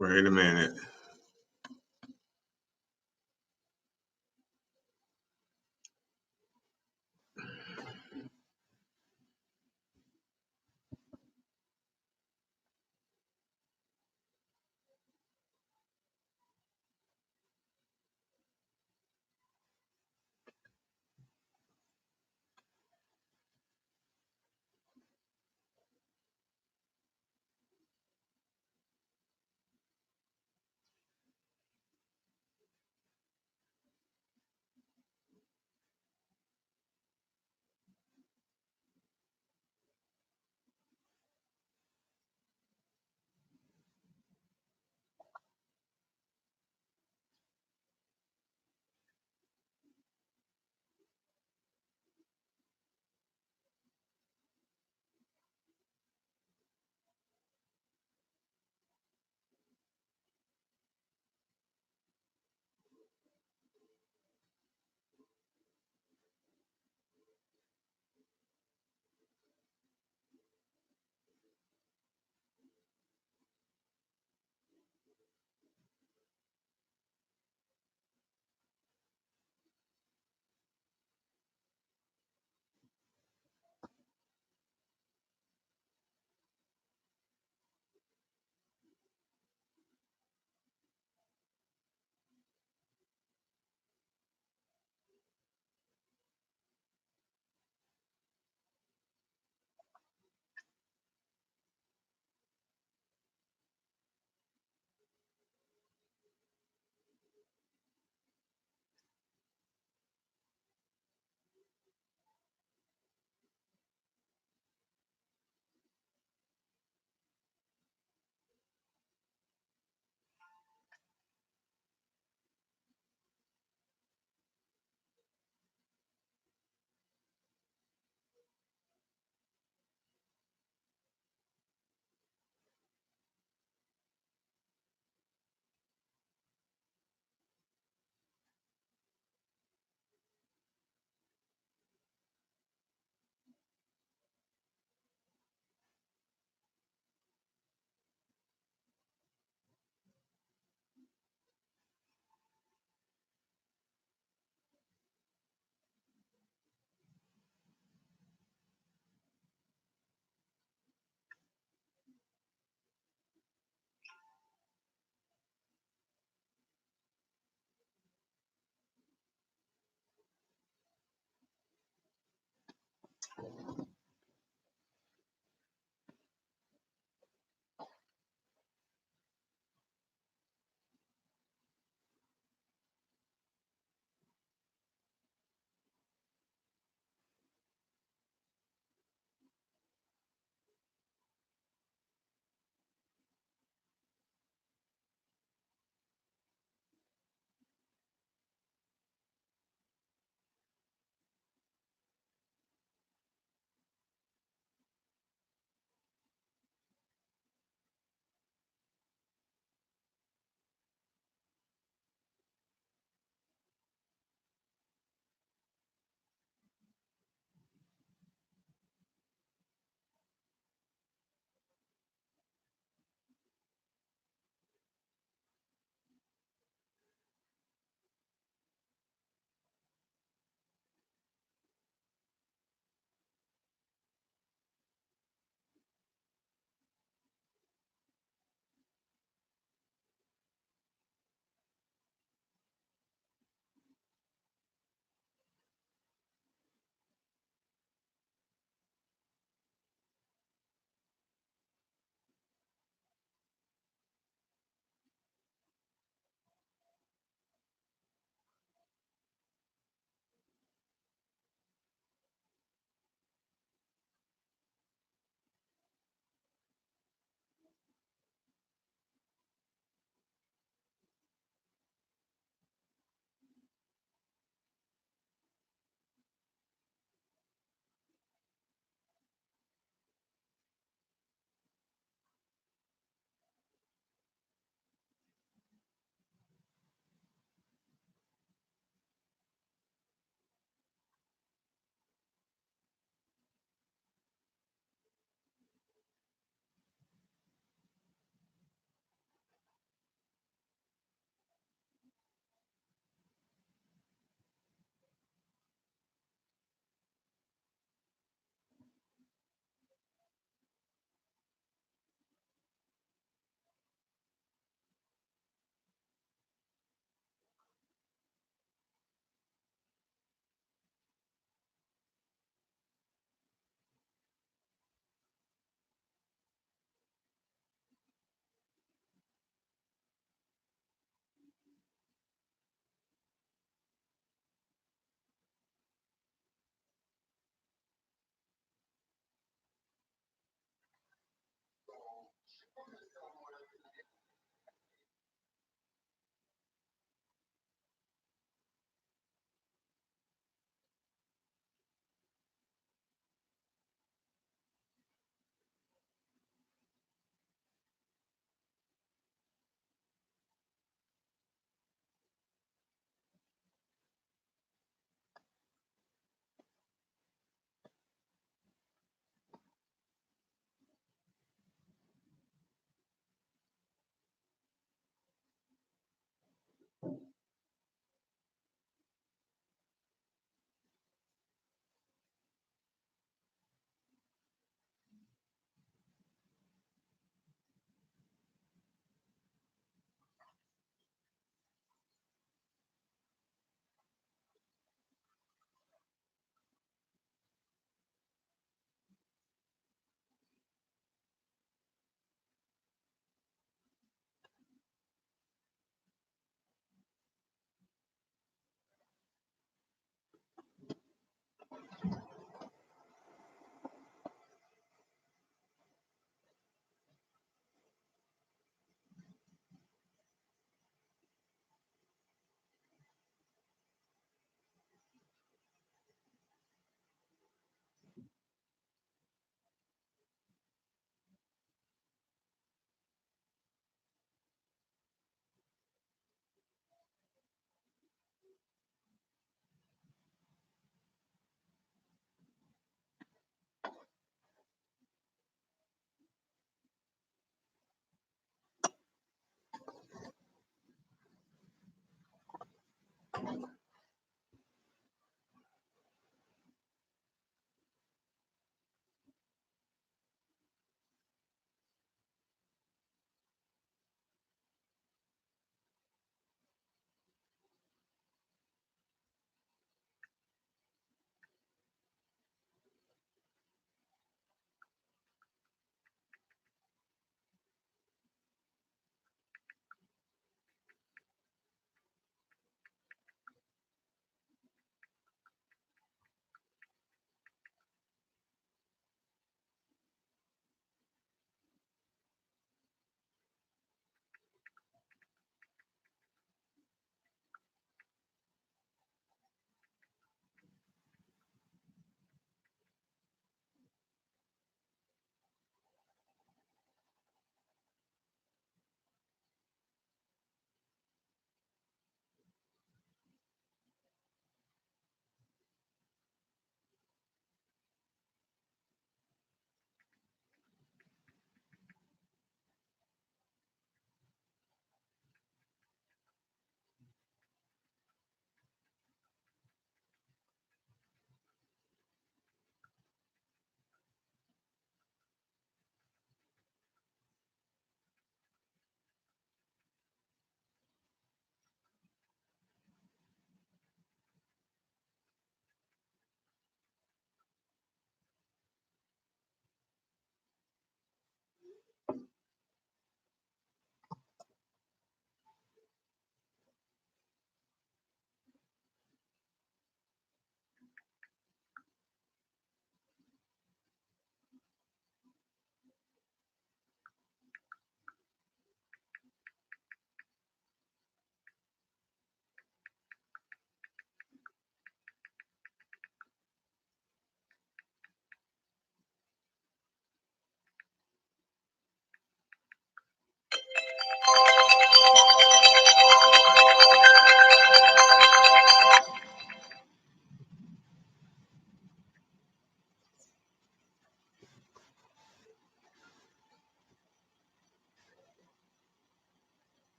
Wait a minute.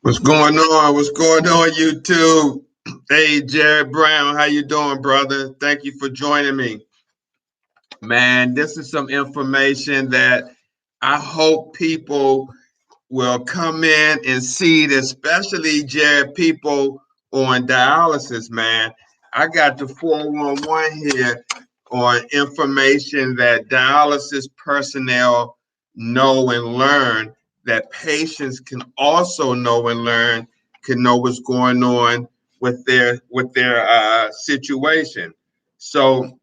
What's going on? What's going on, YouTube? Hey, Jared Brown, how you doing, brother? Thank you for joining me. Man, this is some information that I hope people will come in and see, especially, Jared, people on dialysis, man. I got the 411 here on information that dialysis personnel know and learn, that patients can also know and learn, can know what's going on with their situation. So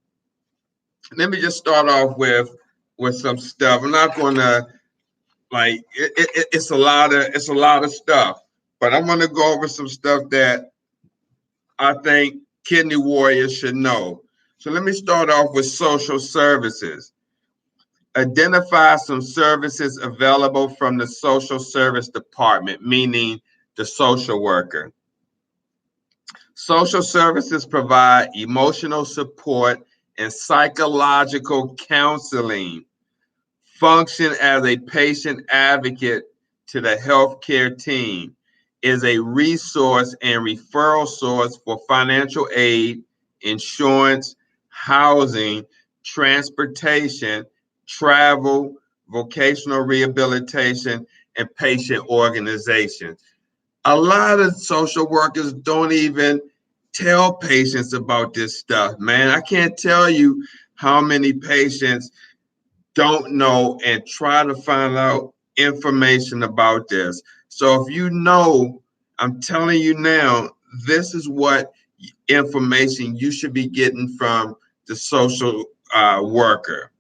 let me just start off with some stuff. I'm not going to it's a lot of stuff, but I want to go over some stuff that I think kidney warriors should know. So let me start off with social services. Identify some services available from the social service department, meaning the social worker. Social services provide emotional support and psychological counseling, function as a patient advocate to the healthcare team, is a resource and referral source for financial aid, insurance, housing, transportation, travel, vocational rehabilitation, and patient organization. A lot of social workers don't even tell patients about this stuff, man. I can't tell you how many patients don't know and try to find out information about this. So if you know, I'm telling you now, this is what information you should be getting from the social worker.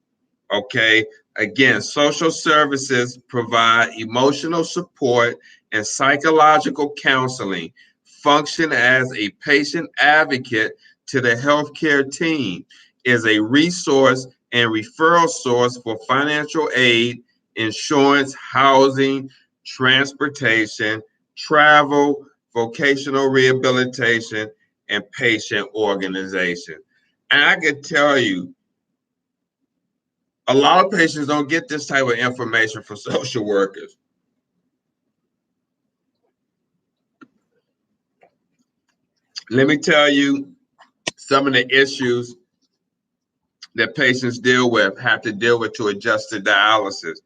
Okay. Again, social services provide emotional support and psychological counseling, function as a patient advocate to the healthcare team, is a resource and referral source for financial aid, insurance, housing, transportation, travel, vocational rehabilitation, and patient organization. And I can tell you, a lot of patients don't get this type of information from social workers. Let me tell you some of the issues that patients have to deal with to adjust to dialysis.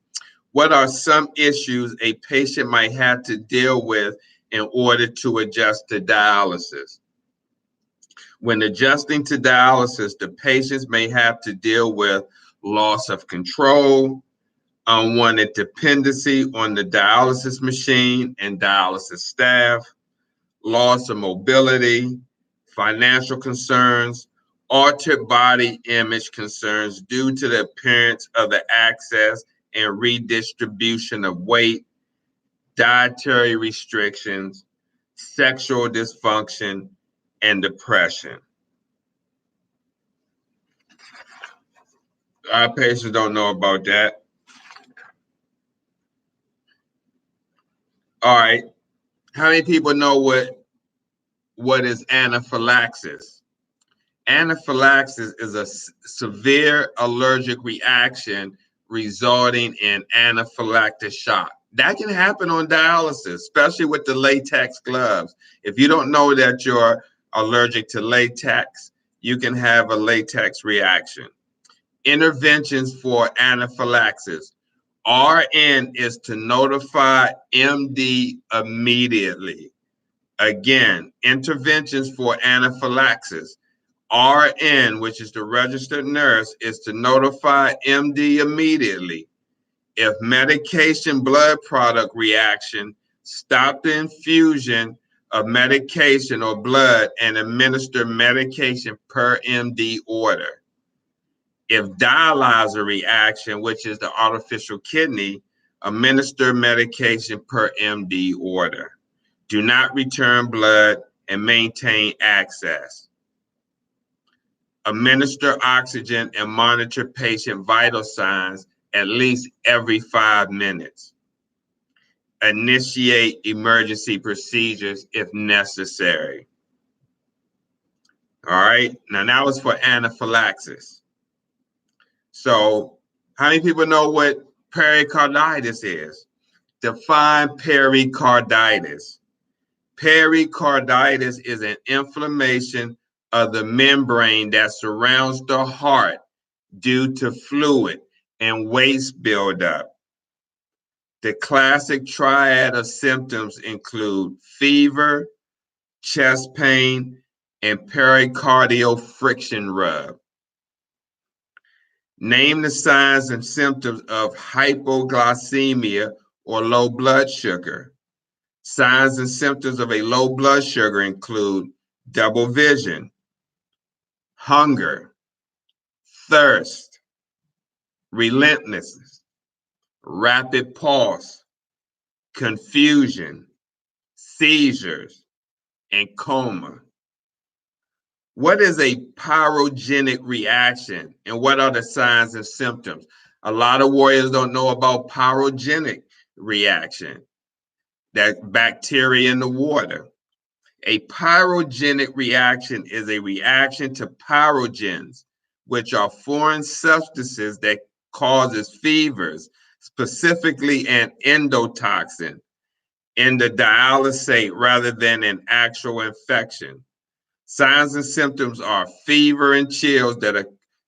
What are some issues a patient might have to deal with in order to adjust to dialysis? When adjusting to dialysis, the patients may have to deal with loss of control, unwanted dependency on the dialysis machine and dialysis staff, loss of mobility, financial concerns, altered body image concerns due to the appearance of the access and redistribution of weight, dietary restrictions, sexual dysfunction, and depression. Our patients don't know about that. All right. How many people know what is anaphylaxis? Anaphylaxis is a severe allergic reaction resulting in anaphylactic shock. That can happen on dialysis, especially with the latex gloves. If you don't know that you're allergic to latex, you can have a latex reaction. Interventions for anaphylaxis. RN is to notify MD immediately. Again, interventions for anaphylaxis. RN, which is the registered nurse, is to notify MD immediately. If medication blood product reaction, stop the infusion of medication or blood and administer medication per MD order. If dialyzer reaction, which is the artificial kidney, administer medication per MD order. Do not return blood and maintain access. Administer oxygen and monitor patient vital signs at least every 5 minutes. Initiate emergency procedures if necessary. All right, now that was for anaphylaxis. So how many people know what pericarditis is? Define pericarditis. Pericarditis is an inflammation of the membrane that surrounds the heart due to fluid and waste buildup. The classic triad of symptoms include fever, chest pain, and pericardial friction rub. Name the signs and symptoms of hypoglycemia or low blood sugar. Signs and symptoms of a low blood sugar include double vision, hunger, thirst, relentlessness, rapid pulse, confusion, seizures, and coma. What is a pyrogenic reaction and what are the signs and symptoms? A lot of warriors don't know about pyrogenic reaction, that bacteria in the water. A pyrogenic reaction is a reaction to pyrogens, which are foreign substances that causes fevers, specifically an endotoxin in the dialysate rather than an actual infection. Signs and symptoms are fever and chills that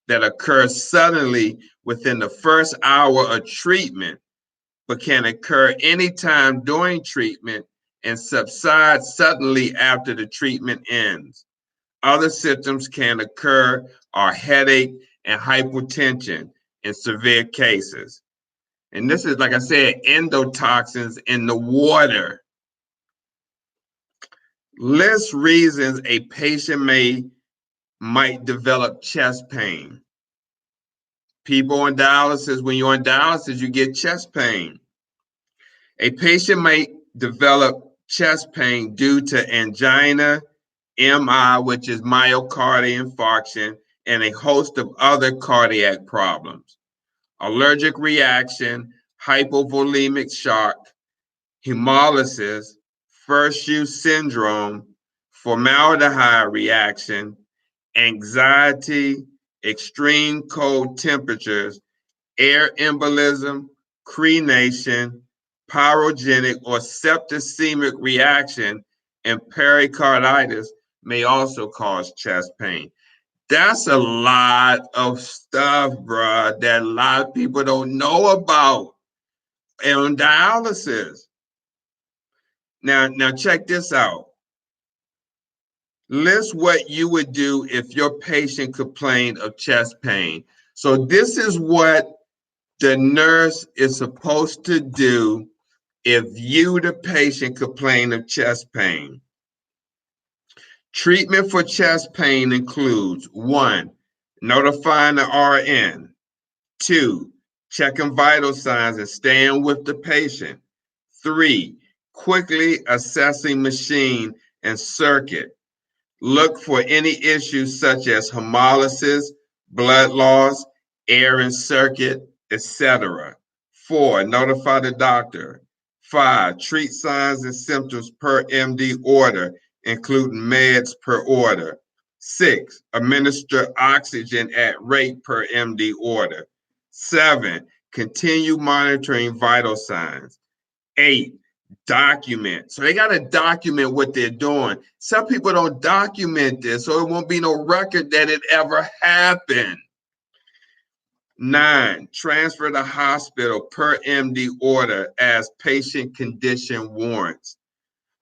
occur suddenly within the first hour of treatment, but can occur anytime during treatment and subside suddenly after the treatment ends. Other symptoms can occur are headache and hypotension in severe cases. And this is, like I said, endotoxins in the water. List reasons a patient might develop chest pain. People on dialysis, when you're on dialysis, you get chest pain. A patient might develop chest pain due to angina, MI, which is myocardial infarction, and a host of other cardiac problems. Allergic reaction, hypovolemic shock, hemolysis, first use syndrome, formaldehyde reaction, anxiety, extreme cold temperatures, air embolism, crenation, pyrogenic or septicemic reaction, and pericarditis may also cause chest pain. That's a lot of stuff, bruh, that a lot of people don't know about on dialysis. Now check this out. List what you would do if your patient complained of chest pain. So this is what the nurse is supposed to do if you, the patient, complain of chest pain. Treatment for chest pain includes 1, notifying the RN. 2, checking vital signs and staying with the patient. 3, quickly assessing machine and circuit. Look for any issues such as hemolysis, blood loss, air in circuit, etc. 4, notify the doctor. 5, treat signs and symptoms per MD order, including meds per order. 6, administer oxygen at rate per MD order. 7, continue monitoring vital signs. 8, document. So they got to document what they're doing. Some people don't document this, so it won't be no record that it ever happened. 9, transfer to hospital per MD order as patient condition warrants.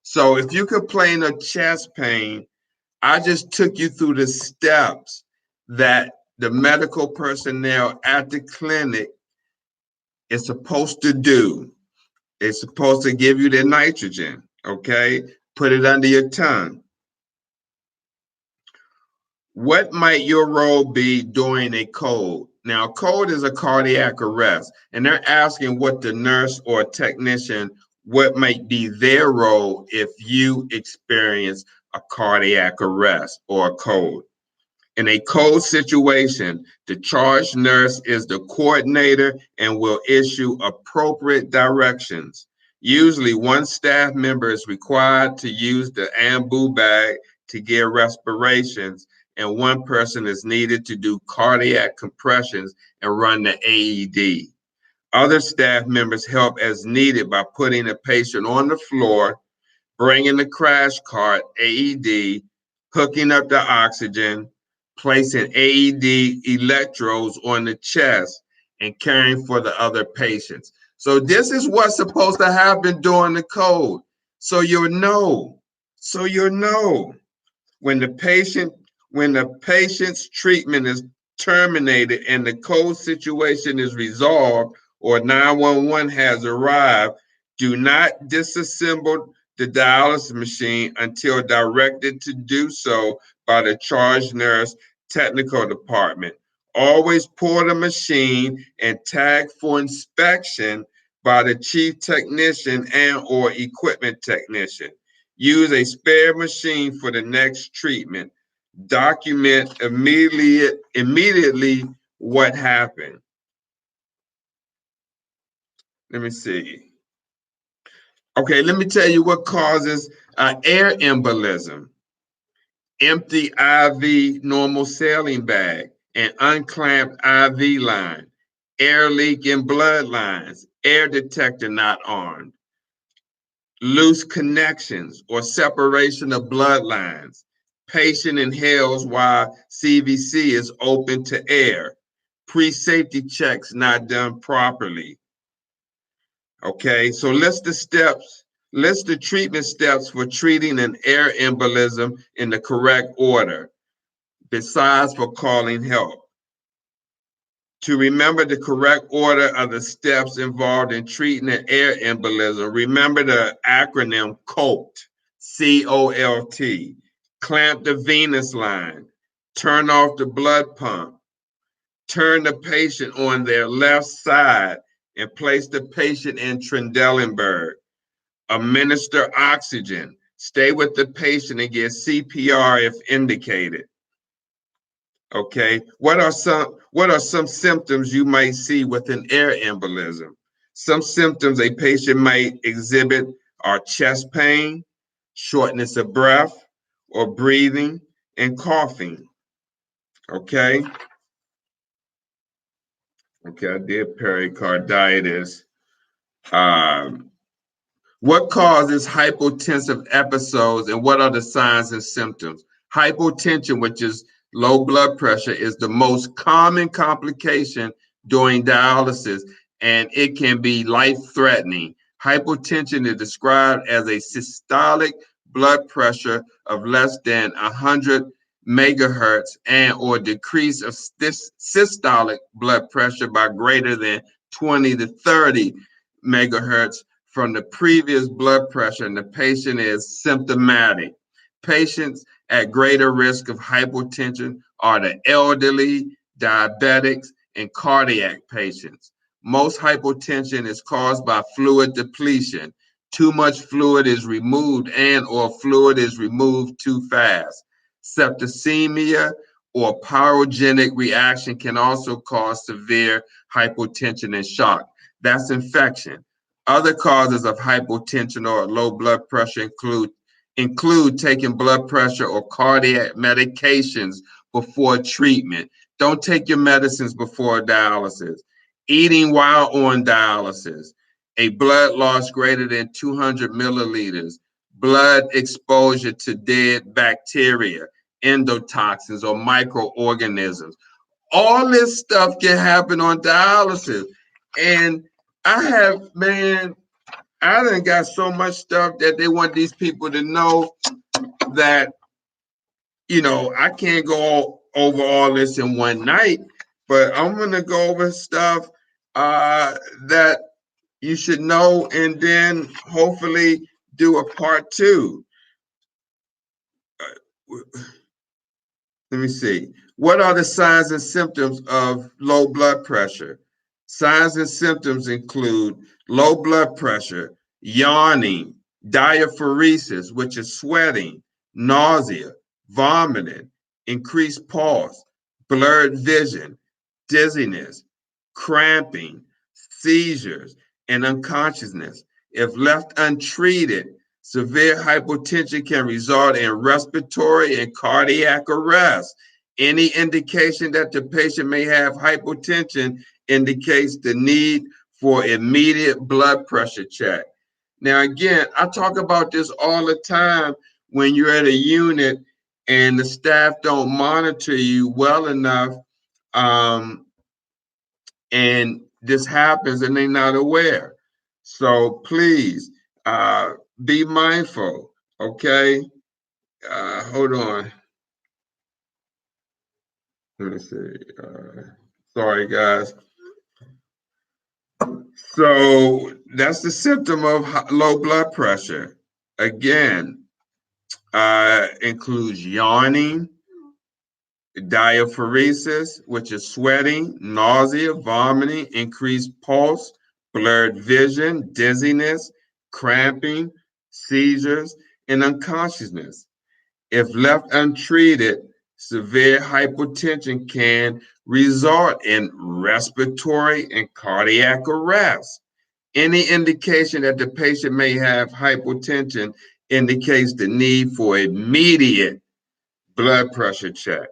So if you complain of chest pain, I just took you through the steps that the medical personnel at the clinic is supposed to do. It's supposed to give you the nitrogen, okay? Put it under your tongue. What might your role be during a code? Now, a code is a cardiac arrest, and they're asking what the nurse or technician, what might be their role if you experience a cardiac arrest or a code. In a code situation, the charge nurse is the coordinator and will issue appropriate directions. Usually, one staff member is required to use the ambu bag to give respirations, and one person is needed to do cardiac compressions and run the AED. Other staff members help as needed by putting the patient on the floor, bringing the crash cart, AED, hooking up the oxygen, placing AED electrodes on the chest, and caring for the other patients. So this is what's supposed to happen during the code. So you'll know. So you'll know when the patient's treatment is terminated and the code situation is resolved or 911 has arrived, do not disassemble the dialysis machine until directed to do so by the charge nurse technical department. Always pull the machine and tag for inspection by the chief technician and or equipment technician. Use a spare machine for the next treatment. Document immediately what happened. Let me see. Okay, let me tell you what causes air embolism. Empty IV normal saline bag, an unclamped IV line, air leak in blood lines, air detector not armed, loose connections or separation of blood lines. Patient inhales while CVC is open to air. Pre-safety checks not done properly. Okay, so list the treatment steps for treating an air embolism in the correct order, besides for calling help. To remember the correct order of the steps involved in treating an air embolism, remember the acronym COLT, C-O-L-T. Clamp the venous line, turn off the blood pump, turn the patient on their left side and place the patient in Trendelenburg. Administer oxygen, stay with the patient and get CPR if indicated. Okay, what are some symptoms you might see with an air embolism? Some symptoms a patient might exhibit are chest pain, shortness of breath or breathing, and coughing. Okay. Okay, I did pericarditis. Um, what causes hypotensive episodes and what are the signs and symptoms? Hypotension, which is low blood pressure, is the most common complication during dialysis and it can be life-threatening. Hypotension is described as a systolic blood pressure of less than 100 megahertz and or decrease of systolic blood pressure by greater than 20 to 30 megahertz from the previous blood pressure and the patient is symptomatic. Patients at greater risk of hypotension are the elderly, diabetics, and cardiac patients. Most hypotension is caused by fluid depletion. Too much fluid is removed and or fluid is removed too fast. Septicemia or pyrogenic reaction can also cause severe hypotension and shock. That's infection. Other causes of hypotension or low blood pressure include taking blood pressure or cardiac medications before treatment. Don't take your medicines before dialysis. Eating while on dialysis. A blood loss greater than 200 milliliters. Blood exposure to dead bacteria, endotoxins, or microorganisms. All this stuff can happen on dialysis. And I done got so much stuff that they want these people to know that, I can't go over all this in one night, but I'm going to go over stuff that you should know and then hopefully do a part two. Let me see. What are the signs and symptoms of low blood pressure? Signs and symptoms include low blood pressure, yawning, diaphoresis, which is sweating, nausea, vomiting, increased pulse, blurred vision, dizziness, cramping, seizures, and unconsciousness. If left untreated, severe hypotension can result in respiratory and cardiac arrest. Any indication that the patient may have hypotension indicates the need for immediate blood pressure check. Now, again, I talk about this all the time when you're at a unit and the staff don't monitor you well enough, and this happens and they're not aware. So please be mindful, okay? Hold on. Let me see. Sorry, guys. So that's the symptom of low blood pressure. Again, includes yawning, diaphoresis, which is sweating, nausea, vomiting, increased pulse, blurred vision, dizziness, cramping, seizures, and unconsciousness. If left untreated, severe hypotension can result in respiratory and cardiac arrest. Any indication that the patient may have hypotension indicates the need for immediate blood pressure check.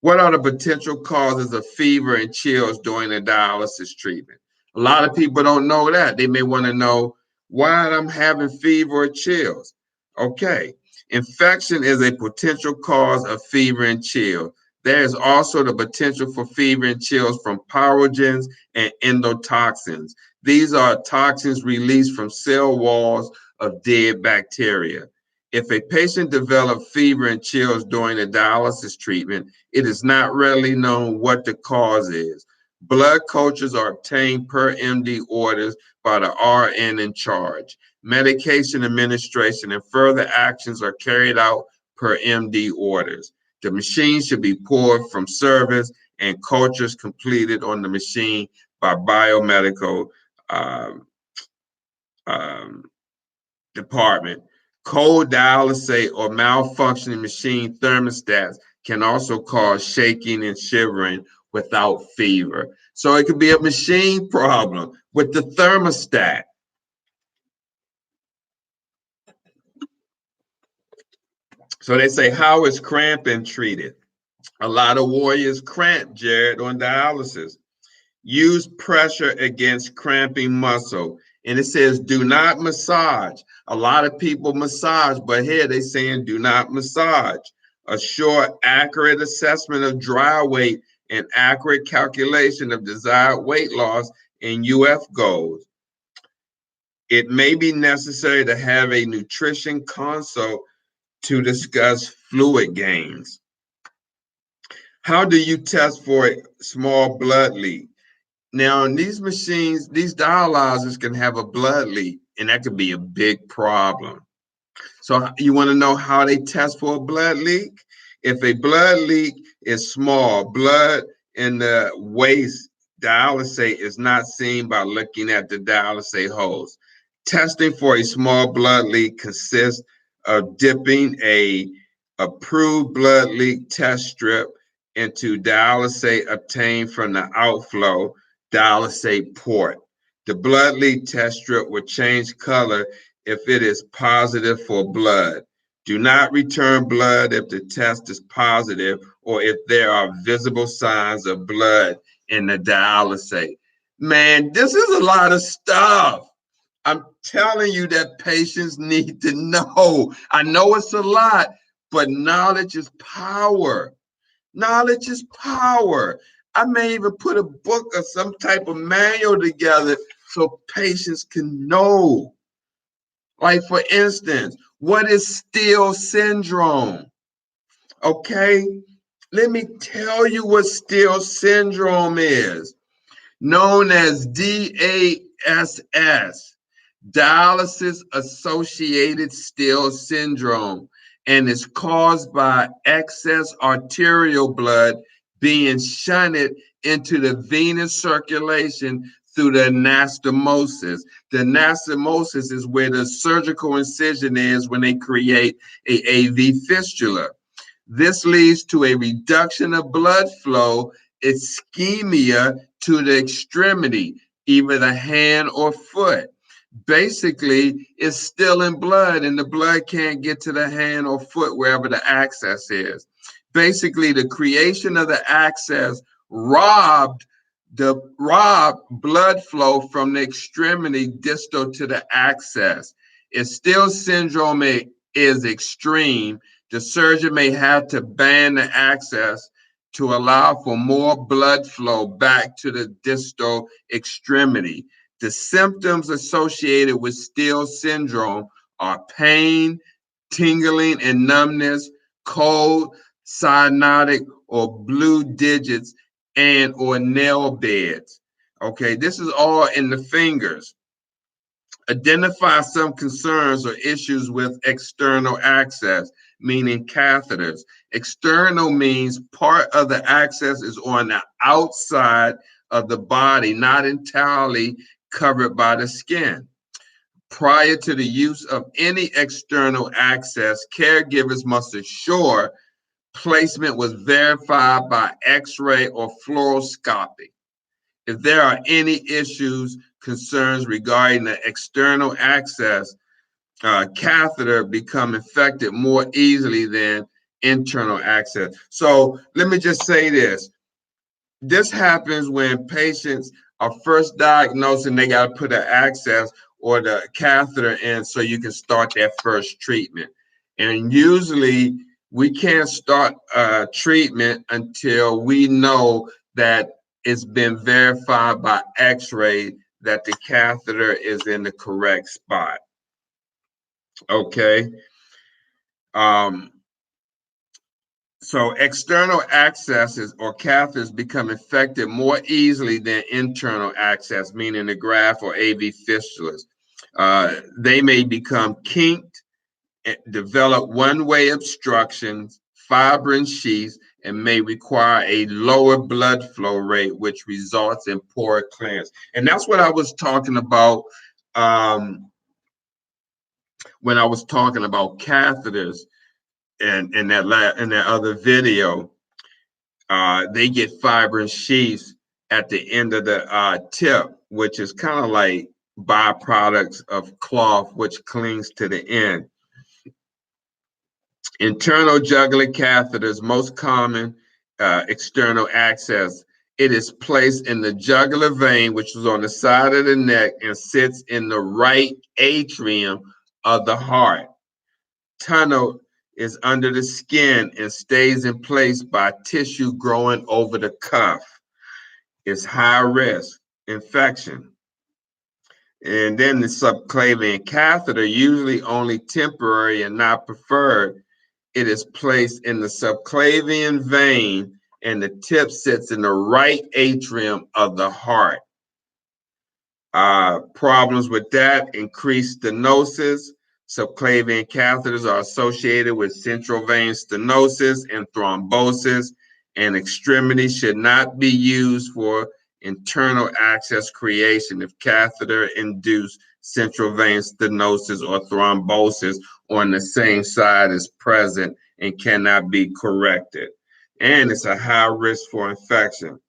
What are the potential causes of fever and chills during the dialysis treatment? A lot of people don't know that. They may want to know why I'm having fever or chills. Okay, infection is a potential cause of fever and chill. There is also the potential for fever and chills from pyrogens and endotoxins. These are toxins released from cell walls of dead bacteria. If a patient develops fever and chills during the dialysis treatment, it is not readily known what the cause is. Blood cultures are obtained per MD orders by the RN in charge. Medication administration and further actions are carried out per MD orders. The machine should be pulled from service and cultures completed on the machine by biomedical um, um, department. Cold dialysate or malfunctioning machine thermostats can also cause shaking and shivering without fever. So it could be a machine problem with the thermostat. So they say, how is cramping treated? A lot of warriors cramp, Jared, on dialysis. Use pressure against cramping muscle. And it says, do not massage. A lot of people massage, but here they're saying, do not massage. Assure accurate assessment of dry weight and accurate calculation of desired weight loss in UF goals. It may be necessary to have a nutrition consult to discuss fluid gains. How do you test for a small blood leak? Now, in these machines, these dialyzers can have a blood leak, and that could be a big problem. So you want to know how they test for a blood leak? If a blood leak is small, blood in the waste dialysate is not seen by looking at the dialysate holes. Testing for a small blood leak consists of dipping a approved blood leak test strip into dialysate obtained from the outflow dialysate port. The blood leak test strip will change color if it is positive for blood. Do not return blood if the test is positive or if there are visible signs of blood in the dialysate. Man, this is a lot of stuff. I'm telling you that patients need to know. I know it's a lot, but knowledge is power. Knowledge is power. I may even put a book or some type of manual together so patients can know. Like, for instance, what is Steele syndrome? Okay, let me tell you what Steele syndrome is. Known as DASS, dialysis associated Steele syndrome, and is caused by excess arterial blood being shunted into the venous circulation through the anastomosis. The anastomosis is where the surgical incision is when they create a AV fistula. This leads to a reduction of blood flow, ischemia to the extremity, either the hand or foot. Basically, it's still in blood and the blood can't get to the hand or foot wherever the access is. Basically, the creation of the access robbed The rob blood flow from the extremity distal to the access. If still syndrome is extreme, the surgeon may have to band the access to allow for more blood flow back to the distal extremity. The symptoms associated with Still syndrome are pain, tingling and numbness, cold, cyanotic, or blue digits, and or nail beds. Okay, this is all in the fingers. Identify some concerns or issues with external access, meaning catheters. External means part of the access is on the outside of the body, not entirely covered by the skin. Prior to the use of any external access, caregivers must assure placement was verified by X-ray or fluoroscopy. If there are any issues, concerns regarding the external access, catheter become infected more easily than internal access. So let me just say this. This happens when patients are first diagnosed and they got to put an access or the catheter in so you can start that first treatment. And usually we can't start treatment until we know that it's been verified by x-ray that the catheter is in the correct spot. Okay. So external accesses or catheters become infected more easily than internal access, meaning the graft or AV fistulas. They may become kinked, develop one-way obstructions, fibrin sheaths, and may require a lower blood flow rate, which results in poor clearance. And that's what I was talking about when I was talking about catheters in that other video. They get fibrin sheaths at the end of the tip, which is kind of like byproducts of cloth, which clings to the end. Internal jugular catheters, most common external access. It is placed in the jugular vein, which is on the side of the neck and sits in the right atrium of the heart. Tunnel is under the skin and stays in place by tissue growing over the cuff. It's high risk infection. And then the subclavian catheter, usually only temporary and not preferred. It is placed in the subclavian vein and the tip sits in the right atrium of the heart. Problems with that, increased stenosis. Subclavian catheters are associated with central vein stenosis and thrombosis, and extremities should not be used for internal access creation if catheter-induced central vein stenosis or thrombosis on the same side is present and cannot be corrected. And it's a high risk for infection.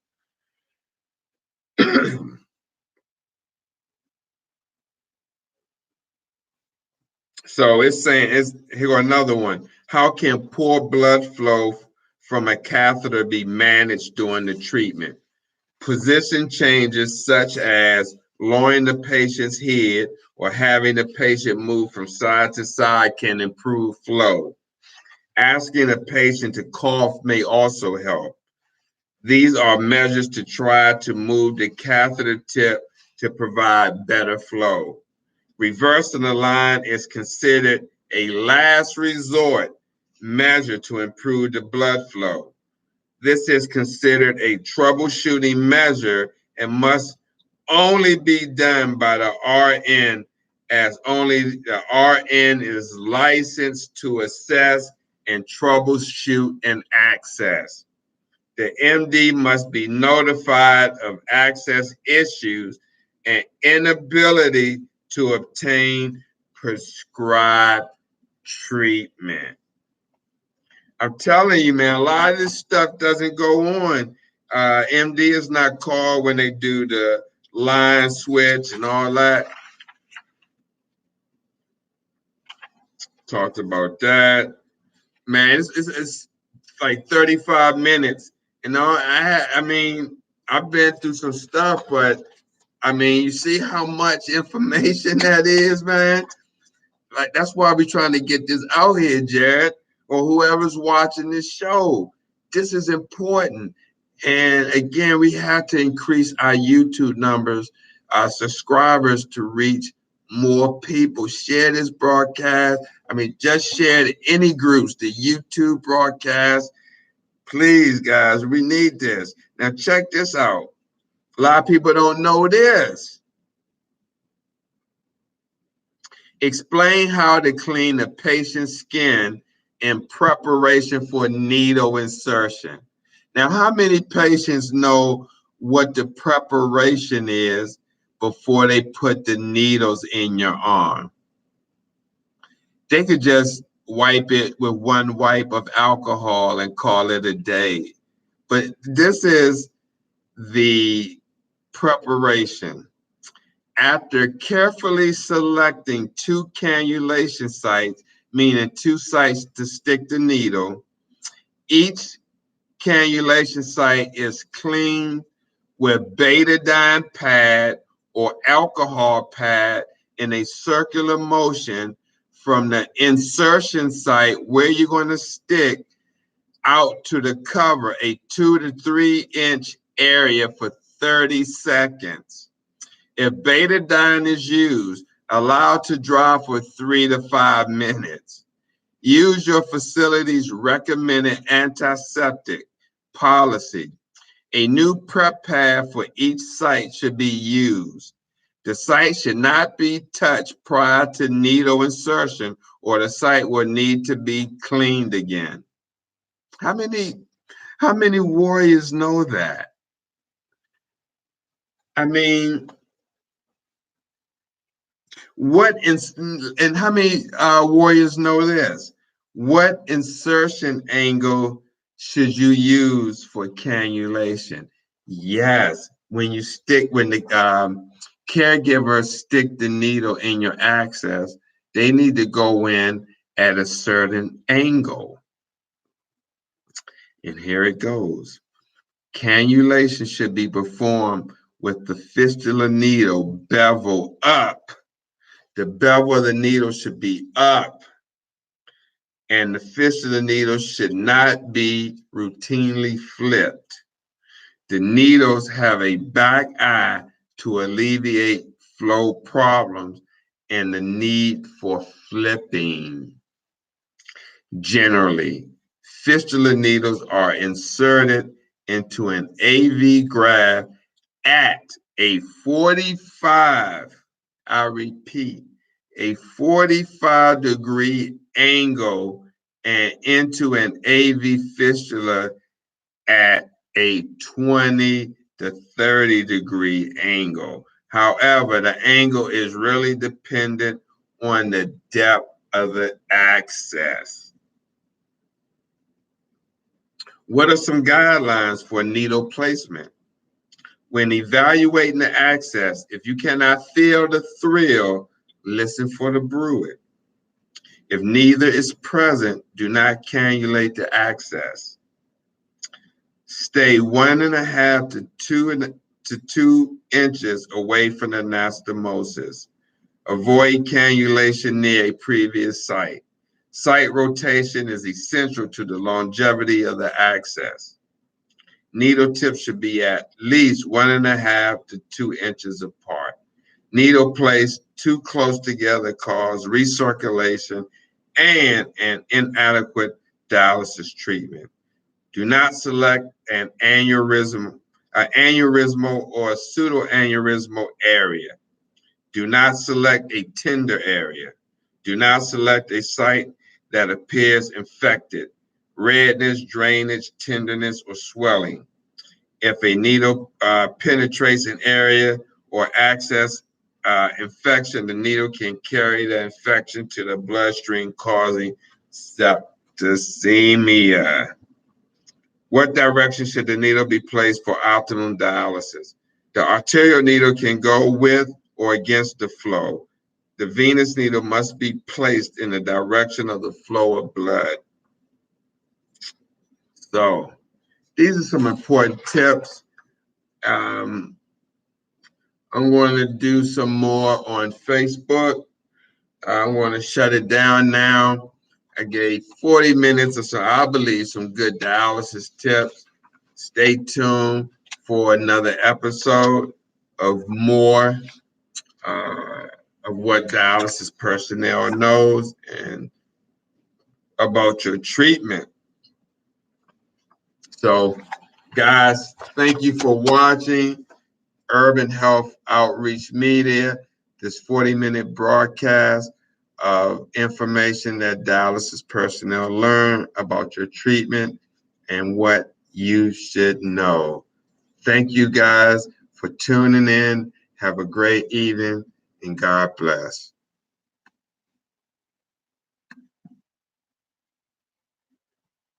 So it's saying, here another one. How can poor blood flow from a catheter be managed during the treatment? Position changes such as lowering the patient's head or having the patient move from side to side can improve flow. Asking a patient to cough may also help. These are measures to try to move the catheter tip to provide better flow. Reversing the line is considered a last resort measure to improve the blood flow. This is considered a troubleshooting measure and must only be done by the RN, as only the RN is licensed to assess and troubleshoot an access. The MD must be notified of access issues and inability to obtain prescribed treatment. I'm telling you, man, a lot of this stuff doesn't go on. MD is not called when they do the line switch and all that. Talked about that. Man, it's like 35 minutes. You know, I mean, I've been through some stuff, but I mean, you see how much information that is, man? Like, that's why we're trying to get this out here, Jared, or whoever's watching this show. This is important. And again, we have to increase our YouTube numbers, our subscribers to reach more people. Share this broadcast. I mean, just share it to any groups, the YouTube broadcast. Please, guys, we need this. Now, check this out. A lot of people don't know this. Explain how to clean the patient's skin in preparation for needle insertion. Now, how many patients know what the preparation is before they put the needles in your arm? They could just wipe it with one wipe of alcohol and call it a day. But this is the preparation. After carefully selecting 2 cannulation sites, meaning 2 sites to stick the needle, each cannulation site is cleaned with betadine pad or alcohol pad in a circular motion from the insertion site where you're going to stick out to the cover, a 2 to 3 inch area for 30 seconds. If betadine is used, allow it to dry for 3 to 5 minutes. Use your facility's recommended antiseptic policy. A new prep pad for each site should be used. The site should not be touched prior to needle insertion, or the site will need to be cleaned again. How many warriors know that? I mean, and how many warriors know this? What insertion angle should you use for cannulation? Yes, when the caregivers stick the needle in your access, they need to go in at a certain angle. And here it goes. Cannulation should be performed with the fistula needle bevel up. The bevel of the needle should be up, and the fistula needle should not be routinely flipped. The needles have a back eye to alleviate flow problems and the need for flipping. Generally, fistula needles are inserted into an AV graft at a 45, I repeat, a 45-degree angle and into an AV fistula at a 20 to 30-degree angle. However, the angle is really dependent on the depth of the access. What are some guidelines for needle placement? When evaluating the access, if you cannot feel the thrill, listen for the bruit. If neither is present, do not cannulate the access. Stay 1.5 to 2 inches away from the anastomosis. Avoid cannulation near a previous site. Site rotation is essential to the longevity of the access. Needle tips should be at least 1.5 to 2 inches apart. Needle placed too close together cause recirculation and an inadequate dialysis treatment. Do not select an aneurysmal or pseudoaneurysmal area. Do not select a tender area. Do not select a site that appears infected, redness, drainage, tenderness, or swelling. If a needle penetrates an area or access infection, the needle can carry the infection to the bloodstream, causing septicemia. What direction should the needle be placed for optimum dialysis? The arterial needle can go with or against the flow. The venous needle must be placed in the direction of the flow of blood. So these are some important tips. I'm going to do some more on Facebook. I want to shut it down now. I gave 40 minutes or so, I believe, some good dialysis tips. Stay tuned for another episode of more of what dialysis personnel knows and about your treatment. So, guys, thank you for watching Urban Health Outreach Media, this 40-minute broadcast of information that dialysis personnel learn about your treatment and what you should know. Thank you guys for tuning in. Have a great evening and God bless.